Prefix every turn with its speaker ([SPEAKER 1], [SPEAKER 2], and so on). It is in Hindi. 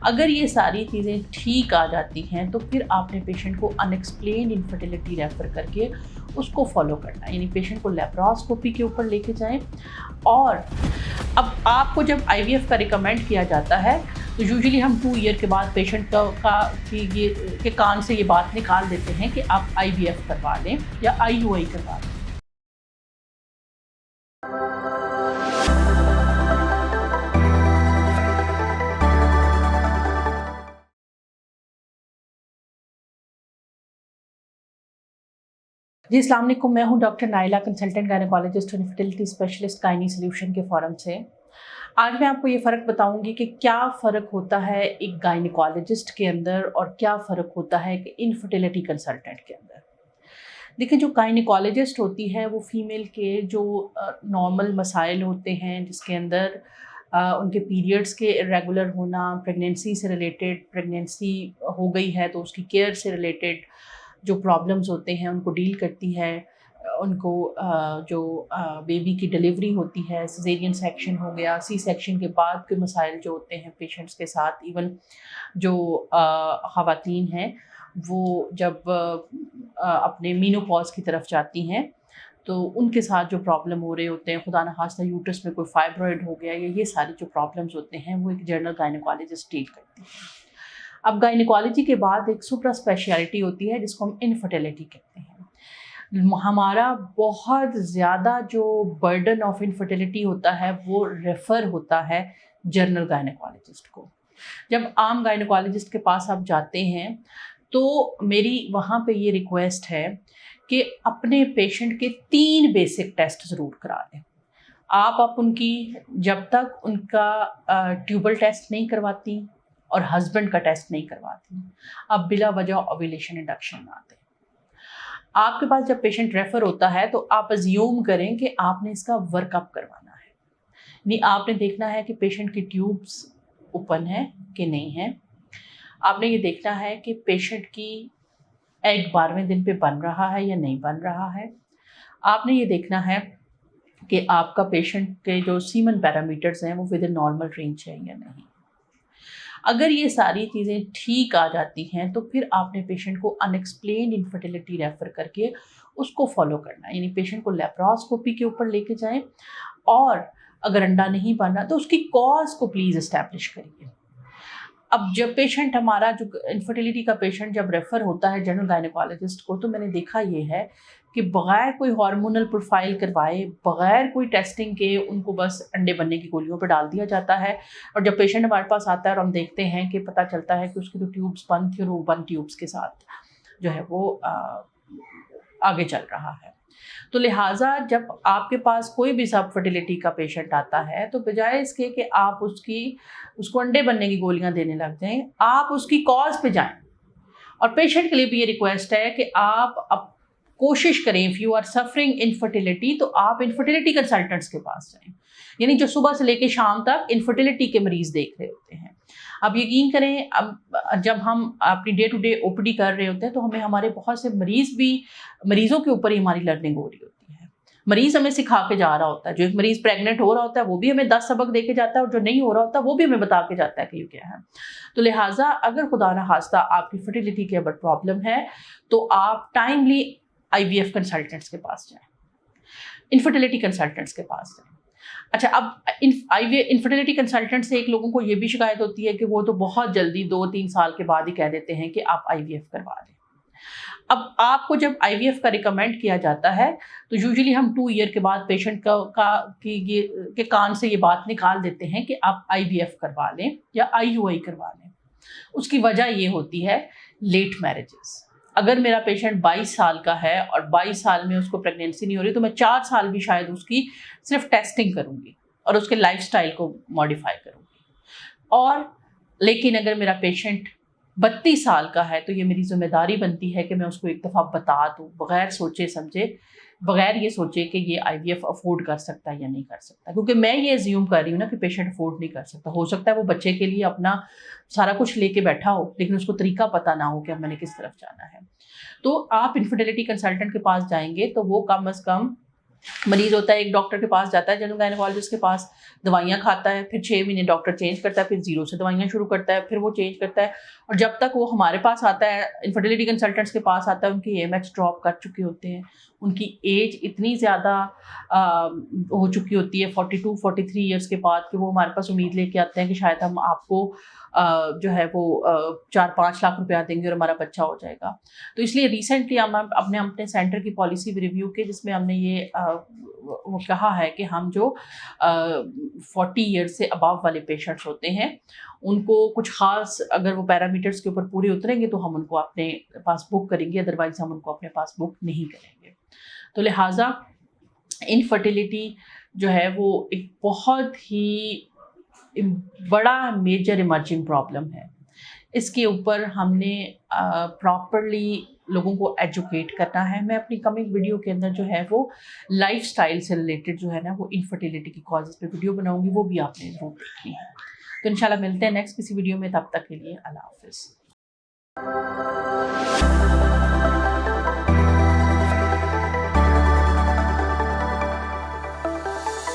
[SPEAKER 1] अगर ये सारी चीज़ें ठीक आ जाती हैं तो फिर आपने पेशेंट को अनएक्सप्लेन्ड इनफर्टिलिटी रेफ़र करके उसको फॉलो करना है, यानी पेशेंट को लेप्रोस्कोपी के ऊपर लेके जाएं। और अब आपको जब आईवीएफ का रिकमेंड किया जाता है तो यूजुअली हम 2 ईयर के बाद पेशेंट के कान से ये बात निकाल देते हैं कि आप आईवीएफ करवा लें या आईयूआई करवा लें। जी, अस्सलाम वालेकुम। मैं हूं डॉक्टर नाइला, कंसल्टेंट गायनेकोलॉजिस्ट और इनफर्टिलिटी स्पेशलिस्ट गायनी सॉल्यूशन के फोरम से। आज मैं आपको ये फ़र्क बताऊंगी कि क्या फ़र्क होता है एक गायनेकोलॉजिस्ट के अंदर और क्या फ़र्क होता है एक इनफर्टिलिटी कंसल्टेंट के अंदर। देखिए, जो गायनेकोलॉजिस्ट होती है वो फीमेल के जो नॉर्मल मसाइल होते हैं, जिसके अंदर उनके पीरियड्स के इरेगुलर होना, प्रेगनेंसी से रिलेटेड, प्रेगनेंसी हो गई है तो उसकी केयर से रिलेटेड जो प्रॉब्लम्स होते हैं उनको डील करती है। उनको जो बेबी की डिलीवरी होती है, सिजेरियन सेक्शन हो गया, सी सेक्शन के बाद के मसाइल जो होते हैं पेशेंट्स के साथ, इवन जो ख़वातीन हैं वो जब अपने मीनोपॉज़ की तरफ जाती हैं तो उनके साथ जो प्रॉब्लम हो रहे होते हैं, खुदा न खास्ता यूट्रस में कोई फाइब्रॉइड हो गया या ये सारी जो प्रॉब्लम्स होते हैं वो एक जनरल गायनेकोलॉजिस्ट डील करती है। अब गायनेकोलॉजी के बाद एक सुपर स्पेशलिटी होती है जिसको हम इनफर्टिलिटी कहते हैं। हमारा बहुत ज़्यादा जो बर्डन ऑफ इनफर्टिलिटी होता है वो रेफ़र होता है जनरल गायनेकोलॉजिस्ट को। जब आम गायनेकोलॉजिस्ट के पास आप जाते हैं तो मेरी वहाँ पे ये रिक्वेस्ट है कि अपने पेशेंट के 3 बेसिक टेस्ट ज़रूर करा लें। आप उनकी जब तक उनका ट्यूबल टेस्ट नहीं करवाती और हस्बैंड का टेस्ट नहीं करवाती, अब बिला वजह ओव्यूलेशन इंडक्शन ना दें। आपके पास जब पेशेंट रेफ़र होता है तो आप अज्यूम करें कि आपने इसका वर्कअप करवाना है, नहीं आपने देखना है कि पेशेंट की ट्यूब्स ओपन है कि नहीं है। आपने ये देखना है कि पेशेंट की एग 12वें दिन पे बन रहा है या नहीं बन रहा है। आपने ये देखना है कि आपका पेशेंट के जो सीमन पैरामीटर्स हैं वो विद इन नॉर्मल रेंज है या नहीं। अगर ये सारी चीज़ें ठीक आ जाती हैं तो फिर आपने पेशेंट को अनएक्सप्लेन्ड इनफर्टिलिटी रेफ़र करके उसको फॉलो करना है, यानी पेशेंट को लेप्रोस्कोपी के ऊपर लेके जाएं। और अगर अंडा नहीं बन रहा तो उसकी कॉज को प्लीज़ इस्टेब्लिश करिए। अब जब पेशेंट हमारा जो इनफर्टिलिटी का पेशेंट जब रेफ़र होता है जनरल गायनेकोलॉजिस्ट को, तो मैंने देखा ये है कि बग़ैर कोई हार्मोनल प्रोफाइल करवाए, बग़ैर कोई टेस्टिंग के उनको बस अंडे बनने की गोलियों पे डाल दिया जाता है। और जब पेशेंट हमारे पास आता है और हम देखते हैं कि पता चलता है कि उसकी तो ट्यूब्स बंद थी और वो 1 ट्यूब्स के साथ जो है वो आगे चल रहा है। तो लिहाजा जब आपके पास कोई भी सब फर्टिलिटी का पेशेंट आता है तो बजाय इसके कि आप उसको अंडे बनने की गोलियां देने लग जाएं, आप उसकी कॉज पे जाएं। और पेशेंट के लिए भी ये रिक्वेस्ट है कि आप अब कोशिश करें, if you are suffering infertility तो आप इनफर्टिलिटी कंसल्टेंट्स के पास जाएं, यानी जो सुबह से लेकर शाम तक इनफर्टिलिटी के मरीज़ देख रहे होते हैं। अब यकीन करें, अब जब हम अपनी डे टू डे ओपीडी कर रहे होते हैं तो हमें हमारे बहुत से मरीज़ों के ऊपर ही हमारी लर्निंग हो रही होती है। मरीज़ हमें सिखा के जा रहा होता है। जो एक मरीज़ प्रेग्नेंट हो रहा होता है वो भी हमें 10 सबक दे के जाता है और जो नहीं हो रहा होता वो भी हमें बता के जाता है कि ये क्या है। तो लिहाजा अगर खुदा न खास्ता आपकी फर्टिलिटी के ऊपर प्रॉब्लम है तो आप टाइमली आईवीएफ कंसल्टेंट्स के पास जाएं, इनफर्टिलिटी कंसल्टेंट्स के पास जाएं। अच्छा, अब इनफर्टिलिटी कंसल्टेंट से एक लोगों को ये भी शिकायत होती है कि वो तो बहुत जल्दी 2-3 साल के बाद ही कह देते हैं कि आप आईवीएफ करवा लें। अब आपको जब आईवीएफ का रिकमेंड किया जाता है तो यूजुअली हम 2 ईयर के बाद पेशेंट के कान से ये बात निकाल देते हैं कि आप आईवीएफ करवा लें या आईयूआई करवा लें। उसकी वजह ये होती है लेट मैरिजेस। अगर मेरा पेशेंट 22 साल का है और 22 साल में उसको प्रेगनेंसी नहीं हो रही तो मैं 4 साल भी शायद उसकी सिर्फ टेस्टिंग करूँगी और उसके लाइफस्टाइल को मॉडिफाई करूँगी। और लेकिन अगर मेरा पेशेंट 32 साल का है तो ये मेरी ज़िम्मेदारी बनती है कि मैं उसको एक दफ़ा बता दूँ, बग़ैर सोचे समझे, बग़ैर ये सोचे कि ये आईवीएफ अफोर्ड कर सकता है या नहीं कर सकता। क्योंकि मैं ये अज्यूम कर रही हूँ ना कि पेशेंट अफोर्ड नहीं कर सकता। हो सकता है वो बच्चे के लिए अपना सारा कुछ लेके बैठा हो लेकिन उसको तरीका पता ना हो कि अब मैंने किस तरफ जाना है। तो आप इनफर्टिलिटी कंसल्टेंट के पास जाएंगे तो वो कम अज़ कम मरीज़ होता है, एक डॉक्टर के पास जाता है, जनरल गायनेकोलॉजिस्ट के पास, दवाइयाँ खाता है, फिर 6 महीने डॉक्टर चेंज करता है, फिर ज़ीरो से दवाइयाँ शुरू करता है, फिर वो चेंज करता है, और जब तक वो हमारे पास आता है, इनफर्टिलिटी कंसल्टेंट्स के पास आता है, उनकी एएमएच ड्रॉप कर चुके होते हैं, उनकी एज इतनी ज़्यादा हो चुकी होती है 42-43 ईयर्स के बाद, कि वो हमारे पास उम्मीद लेके आते हैं कि शायद हम आपको जो है वो 4-5 लाख रुपया देंगे और हमारा बच्चा हो जाएगा। तो इसलिए रिसेंटली हम अपने अपने सेंटर की पॉलिसी भी रिव्यू की, जिसमें हमने ये वो कहा है कि हम जो 40 ईयर्स से अबव वाले पेशेंट्स होते हैं, उनको कुछ ख़ास अगर वो पैरामीटर्स के ऊपर पूरे उतरेंगे तो हम उनको अपने पास बुक करेंगे, अदरवाइज़ हम उनको अपने पास बुक नहीं करेंगे। तो लिहाजा इनफर्टिलिटी जो है वो एक बहुत ही बड़ा मेजर इमर्जिंग प्रॉब्लम है। इसके ऊपर हमने प्रॉपरली लोगों को एजुकेट करना है। मैं अपनी कमिंग वीडियो के अंदर जो है वो लाइफ़स्टाइल से रिलेटेड जो है ना वो इनफर्टिलिटी की कॉजेज़ पे वीडियो बनाऊँगी, वो भी आपने ज़रूर देखनी है। तो इंशाल्लाह मिलते हैं नेक्स्ट किसी वीडियो में, तब तक के लिए अल्लाह हाफ़िज़।